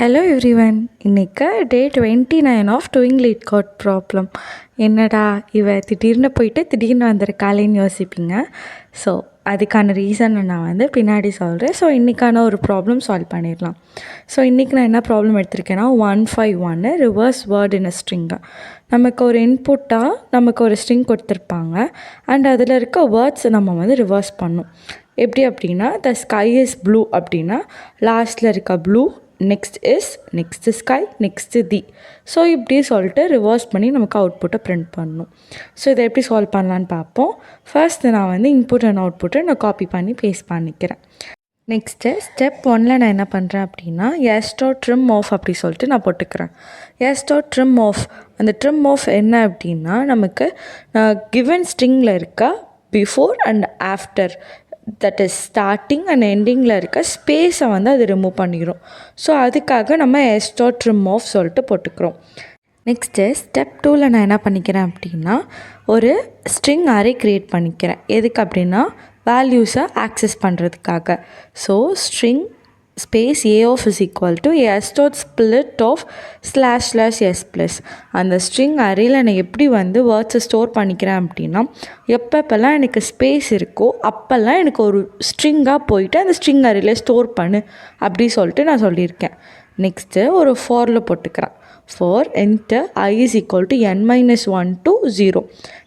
Hello everyone. இன்னைக்கு day 29 of doing LeetCode problem. என்னடா திடீர்னு போயிட்டு திடீர்னு வந்திருக்காளேன்னு யோசிப்பீங்க. ஸோ அதுக்கான ரீசனை நான் பின்னாடி சொல்கிறேன். ஸோ இன்றைக்கான ஒரு ப்ராப்ளம் சால்வ் பண்ணிடலாம். ஸோ இன்றைக்கி நான் என்ன ப்ராப்ளம் எடுத்திருக்கேன்னா 151 reverse word in a string. நமக்கு ஒரு இன்புட்டாக நமக்கு ஒரு ஸ்ட்ரிங் கொடுத்துருப்பாங்க அண்ட் அதில் இருக்க வேர்ட்ஸ் நம்ம ரிவர்ஸ் பண்ணணும். எப்படி அப்படின்னா த ஸ்கை இஸ் ப்ளூ அப்படின்னா லாஸ்ட்டில் இருக்க ப்ளூ, நெக்ஸ்ட்டு ஸ்கை, நெக்ஸ்ட்டு தி. ஸோ இப்படி சொல்லிட்டு ரிவர்ஸ் பண்ணி நமக்கு அவுட்புட்டை பிரிண்ட் பண்ணணும். ஸோ இதை எப்படி சால்வ் பண்ணலான்னு பார்ப்போம். ஃபர்ஸ்ட் நான் இன்புட் அண்ட் அவுட்புட்டை நான் காப்பி பண்ணி பேஸ்ட் பண்ணிக்கிறேன். நெக்ஸ்ட்டு ஸ்டெப் 1 நான் என்ன பண்ணுறேன் அப்படின்னா ட்ரிம் ஆஃப் அப்படி சொல்லிட்டு நான் போட்டுக்கிறேன். ட்ரிம் ஆஃப், அந்த ட்ரிம் ஆஃப் என்ன அப்படின்னா நமக்கு கிவன் ஸ்ட்ரிங்கில் இருக்க before and after, that is starting and எண்டிங்கில் இருக்க ஸ்பேஸை அது ரிமூவ் பண்ணிடும். ஸோ அதுக்காக நம்ம ட்ரிம் ஆஃப் சொல்லிட்டு போட்டுக்கிறோம். நெக்ஸ்ட்டு ஸ்டெப் 2 நான் என்ன பண்ணிக்கிறேன் அப்படின்னா ஒரு ஸ்ட்ரிங் அரே க்ரியேட் பண்ணிக்கிறேன். எதுக்கு அப்படின்னா வேல்யூஸை ஆக்சஸ் பண்ணுறதுக்காக. So string space a of is equal to s.split of // s+. அந்த ஸ்ட்ரிங் அரேயில் நான் எப்படி வேர்ட்ஸை ஸ்டோர் பண்ணிக்கிறேன் அப்படின்னா எப்பப்பெல்லாம் எனக்கு ஸ்பேஸ் இருக்கோ அப்போல்லாம் எனக்கு ஒரு ஸ்ட்ரிங்காக போயிட்டு அந்த ஸ்ட்ரிங் அரேயில் ஸ்டோர் பண்ணு அப்படி சொல்லிட்டு நான் சொல்லியிருக்கேன். நெக்ஸ்ட்டு ஒரு ஃபாரில் போட்டுக்கிறேன். For enter I is equal to n-1 to 0.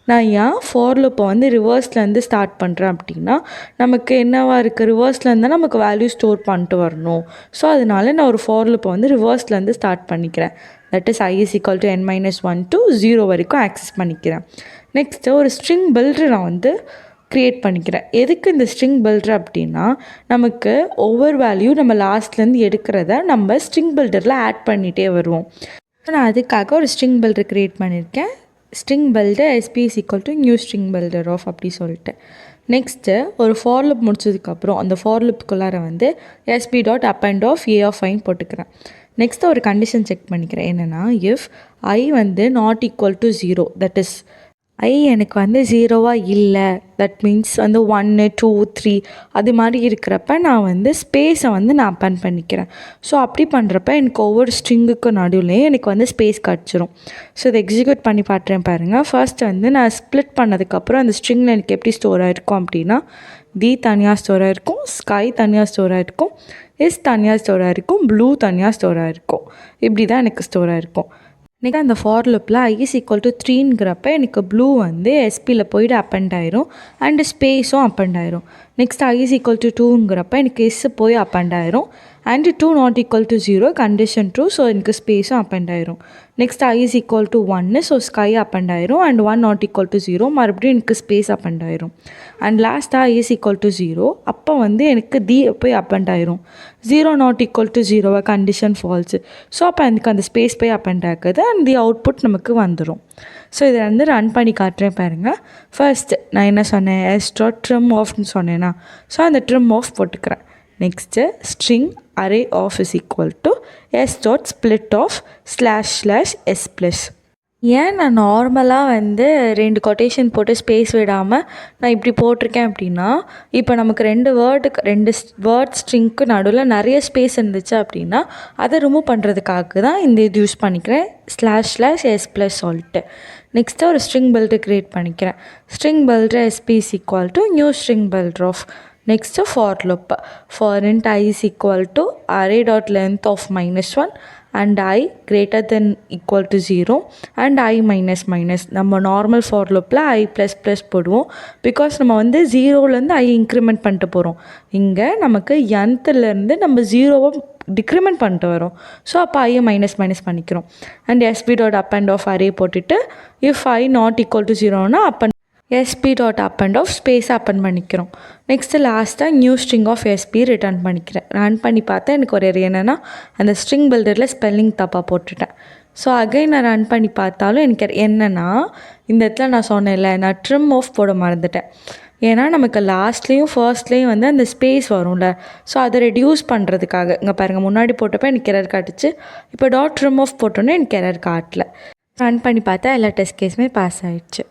நான் ஏன் ஃபாரில் இப்போ ரிவர்ஸ்லேருந்து ஸ்டார்ட் பண்ணுறேன் அப்படின்னா நமக்கு என்னவா இருக்குது, ரிவர்ஸ்லேருந்து நமக்கு வேல்யூ ஸ்டோர் பண்ணிட்டு வரணும். ஸோ அதனால நான் ஒரு ஃபாரில் இப்போ ரிவர்ஸ்லேருந்து ஸ்டார்ட் பண்ணிக்கிறேன். That is I is equal to n-1 to 0 வரைக்கும் ஆக்சஸ் பண்ணிக்கிறேன். நெக்ஸ்ட்டு ஒரு ஸ்ட்ரிங் பில்டர் நான் க்ரியேட் பண்ணிக்கிறேன். எதுக்கு இந்த ஸ்ட்ரிங் பில்டர் அப்படின்னா நமக்கு ஒவ்வொரு வேல்யூ நம்ம லாஸ்ட்லேருந்து எடுக்கிறத நம்ம ஸ்ட்ரிங் பில்டரில் ஆட் பண்ணிகிட்டே வருவோம். நான் அதுக்காக ஒரு ஸ்ட்ரிங் பில்டர் க்ரியேட் பண்ணியிருக்கேன். String builder SP is equal to new string builder of அப்படி சொல்லிட்டு. நெக்ஸ்ட்டு ஒரு ஃபார் லூப் முடிச்சதுக்கப்புறம் அந்த ஃபார் லூப்புக்குள்ளார SP.append of a of I போட்டுக்கிறேன். நெக்ஸ்ட்டு ஒரு கண்டிஷன் செக் பண்ணிக்கிறேன். என்னென்னா if I not equal to 0, that is I எனக்கு 0வாக இல்லை, தட் மீன்ஸ் 1 2 3 அது மாதிரி இருக்கிறப்ப நான் ஸ்பேஸை நான் அப்பன் பண்ணிக்கிறேன். ஸோ அப்படி பண்ணுறப்ப எனக்கு ஒவ்வொரு ஸ்ட்ரிங்குக்கு நடுவுலையும் எனக்கு ஸ்பேஸ் கிடச்சிரும். ஸோ இதை எக்ஸிக்யூட் பண்ணி பார்த்துறேன் பாருங்கள். ஃபர்ஸ்ட் நான் ஸ்ப்ளிட் பண்ணதுக்கப்புறம் அந்த ஸ்ட்ரிங்கில் எனக்கு எப்படி ஸ்டோர் ஆகிருக்கும் அப்படின்னா தி தனியாக ஸ்டோர் ஆகிருக்கும், ஸ்கை தனியாக ஸ்டோர் ஆகிருக்கும், எஸ் தனியாக ஸ்டோர் ஆகிருக்கும், ப்ளூ தனியாக ஸ்டோர் ஆகிருக்கும். இப்படி தான் எனக்கு ஸ்டோர் ஆகிருக்கும். இன்றைக்கி அந்த ஃபார் லூப்பில் I is equal to 3ங்கிறப்ப எனக்கு ப்ளூ SPயில் போய்ட்டு அப்பண்ட் ஆயிரும் அண்டு ஸ்பேஸும் அப்பண்ட் ஆயிரும். Next I is equal to 2ங்கிறப்ப எனக்கு எஸ் போய் அப்பண்ட் ஆயிரும் and 2 not equal to 0 condition true. So எனக்கு ஸ்பேஸும் அப்பண்ட் ஆயிரும். Next I is equal to 1, so sky append ஆயிரும் அண்ட் 1 நாட் ஈக்குவல் டு 0 மறுபடியும் எனக்கு ஸ்பேஸ் அப்பண்ட் ஆயிரும். அண்ட் லாஸ்ட்டாக I is equal to 0 அப்போ எனக்கு தி போய் அப்பண்ட் ஆயிரும். 0 not equal to 0 condition falls. So அப்போ எனக்கு அந்த ஸ்பேஸ் போய் அப்பண்ட் ஆகுது அண்ட் தி அவுட்புட் நமக்கு வந்துடும். ஸோ இதை ரன் பண்ணி காட்டுறேன் பாருங்கள். ஃபர்ஸ்ட் நான் என்ன சொன்னேன், ட்ரிம் ஆஃப்னு சொன்னேன்னா ஸோ அந்த ட்ரிம் ஆஃப் போட்டுக்கிறேன். Next string array of is equal to s.split of // s+. ஏன் நான் நார்மலாக 2 கொட்டேஷன் போட்டு ஸ்பேஸ் விடாமல் நான் இப்படி போட்டிருக்கேன் அப்படின்னா இப்போ நமக்கு 2 வேர்ட் ஸ்ட்ரிங்க்கு நடுவில் நிறைய ஸ்பேஸ் இருந்துச்சு அப்படின்னா அதை ரிமூவ் பண்ணுறதுக்காக தான் இந்த இது யூஸ் பண்ணிக்கிறேன் // s+ சொல்லிட்டு. நெக்ஸ்ட்டு ஒரு ஸ்ட்ரிங் பில்டர் க்ரியேட் பண்ணிக்கிறேன். String builder SP is equal to new string builder of. Next for loop. For int I is equal to array.length of -1 and I greater than equal to 0 and I minus. நம்ம normal for லூப்பில் I++ போடுவோம். Because நம்ம 0லேருந்து I increment பண்ணிட்டு போகிறோம். இங்கே நமக்கு nthலேருந்து நம்ம 0வை decrement பண்ணிட்டு வரோம். ஸோ அப்போ I மைனஸ் பண்ணிக்கிறோம். அண்ட் SP.append of array போட்டுட்டு if I not equal to 0னா SP.append of ஸ்பேஸ் அப்பன் பண்ணிக்கிறோம். நெக்ஸ்ட்டு லாஸ்ட்டாக new string of SP return பண்ணிக்கிறேன். ரன் பண்ணி பார்த்தா எனக்கு ஒரு என்னென்னா அந்த ஸ்ட்ரிங் பில்டரில் ஸ்பெல்லிங் தப்பாக போட்டுட்டேன். ஸோ அகைன் நான் ரன் பண்ணி பார்த்தாலும் எனக்கு என்னென்னா இந்த இடத்துல நான் சொன்னேன்ல நான் ட்ரிம் ஆஃப் போட மறந்துட்டேன். ஏன்னா நமக்கு லாஸ்ட்லேயும் ஃபர்ஸ்ட்லேயும் அந்த ஸ்பேஸ் வரும்ல, ஸோ அதை ரெடியூஸ் பண்ணுறதுக்காக இங்கே பாருங்கள் முன்னாடி போட்டப்போ எனக்கு எரர் காட்டுச்சு. இப்போ ட்ரிம் ஆஃப் போட்டோன்னே எனக்கு எரர் காட்டல. ரன் பண்ணி பார்த்தா எல்லா டெஸ்ட் கேஸுமே பாஸ் ஆகிடுச்சு.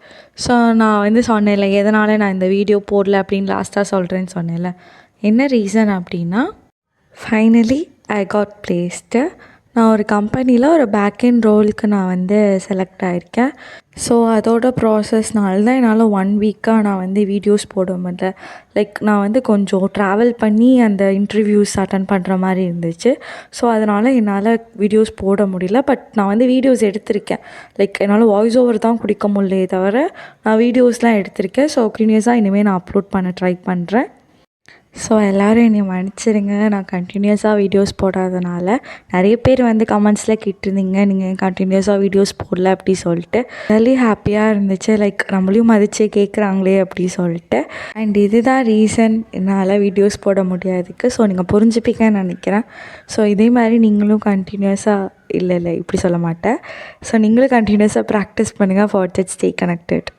ஸோ நான் சொன்னேன்ல எதனால் நான் இந்த வீடியோ போடல அப்படின்னு லாஸ்ட்டாக சொல்கிறேன்னு சொன்னேன்ல. என்ன ரீசன் அப்படின்னா ஃபைனலி I got placed நான் ஒரு கம்பெனியில் ஒரு பேக்எண்ட் ரோலுக்கு நான் வந்து செலக்ட் ஆகியிருக்கேன். ஸோ அதோட ப்ராசஸ்னால தான் என்னால் 1 வீக்காக நான் வந்து வீடியோஸ் போட முடியல. லைக் நான் வந்து கொஞ்சம் ட்ராவல் பண்ணி அந்த இன்டர்வியூஸ் அட்டன் பண்ணுற மாதிரி இருந்துச்சு. ஸோ அதனால் என்னால் வீடியோஸ் போட முடியல. பட் நான் வந்து வீடியோஸ் எடுத்திருக்கேன். லைக் என்னால் வாய்ஸ் ஓவர் தான் கொடுக்க முடியலையே தவிர நான் வீடியோஸ்லாம் எடுத்திருக்கேன். ஸோ கண்டினியூஸாக இனிமேல் நான் அப்லோட் பண்ண ட்ரை பண்ணுறேன். ஸோ எல்லோரும் என்னை மன்னிச்சிடுங்க, நான் கண்டினியூஸாக வீடியோஸ் போடாதனால. நிறைய பேர் வந்து கமெண்ட்ஸில் கேட்டிருந்தீங்க, நீங்கள் கண்டினியூஸாக வீடியோஸ் போடல அப்படி சொல்லிட்டு. ரியலி ஹாப்பியாக இருந்துச்சு, லைக் நம்மளையும் மதித்து கேட்குறாங்களே அப்படி சொல்லிட்டு. அண்ட் இதுதான் ரீசன் என்னால் வீடியோஸ் போட முடியாதுக்கு. ஸோ நீங்கள் புரிஞ்சுப்பீங்கன்னு நினைக்கிறேன். ஸோ இதே மாதிரி நீங்களும் கண்டினியூஸாக இல்லை இப்படி சொல்ல மாட்டேன். ஸோ நீங்களும் கண்டினியூஸாக ப்ராக்டிஸ் பண்ணுங்கள். For that stay connected.